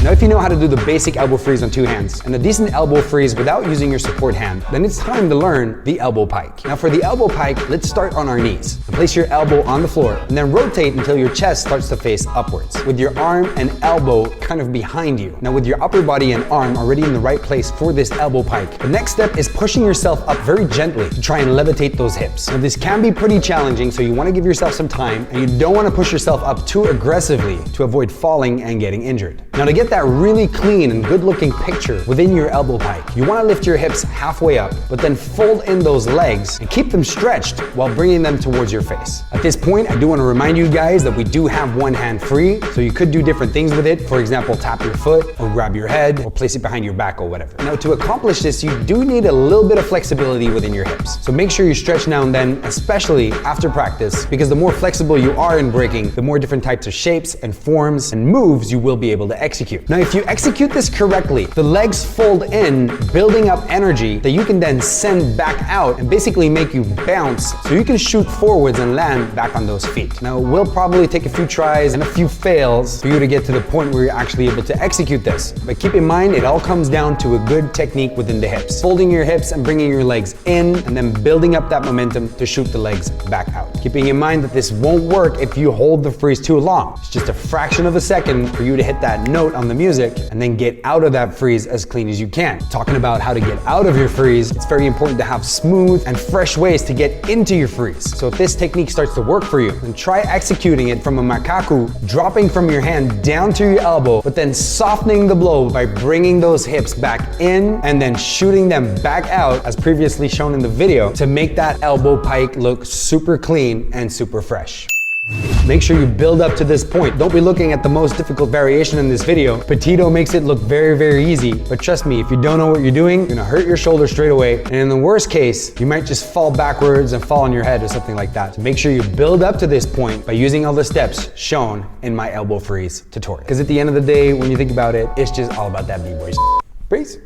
Now, if you know how to do the basic elbow freeze on 2 hands and a decent elbow freeze without using your support hand, then it's time to learn the elbow pike. Now for the elbow pike, let's start on our knees. Place your elbow on the floor and then rotate until your chest starts to face upwards, with your arm and elbow kind of behind you. Now with your upper body and arm already in the right place for this elbow pike, the next step is pushing yourself up very gently to try and levitate those hips. Now this can be pretty challenging, so you want to give yourself some time and you don't want to push yourself up too aggressively to avoid falling and getting injured. Now to get that really clean and good looking picture within your elbow pike, you want to lift your hips halfway up, but then fold in those legs and keep them stretched while bringing them towards your face. At this point, I do want to remind you guys that we do have one hand free, so you could do different things with it. For example, tap your foot or grab your head or place it behind your back or whatever. Now to accomplish this, you do need a little bit of flexibility within your hips. So make sure you stretch now and then, especially after practice, because the more flexible you are in breaking, the more different types of shapes and forms and moves you will be able to execute. Now if you execute this correctly, the legs fold in, building up energy that you can then send back out and basically make you bounce so you can shoot forwards and land back on those feet. Now it will probably take a few tries and a few fails for you to get to the point where you're actually able to execute this. But keep in mind, it all comes down to a good technique within the hips. Folding your hips and bringing your legs in and then building up that momentum to shoot the legs back out. Keeping in mind that this won't work if you hold the freeze too long. It's just a fraction of a second for you to hit that note on the music and then get out of that freeze as clean as you can. Talking about how to get out of your freeze, it's very important to have smooth and fresh ways to get into your freeze. So if this technique starts to work for you, then try executing it from a makaku, dropping from your hand down to your elbow, but then softening the blow by bringing those hips back in and then shooting them back out as previously shown in the video to make that elbow pike look super clean and super fresh. Make sure you build up to this point. Don't be looking at the most difficult variation in this video. Petito makes it look very, very easy. But trust me, if you don't know what you're doing, you're gonna hurt your shoulder straight away. And in the worst case, you might just fall backwards and fall on your head or something like that. So make sure you build up to this point by using all the steps shown in my elbow freeze tutorial. Because at the end of the day, when you think about it, it's just all about that B-boy. Peace.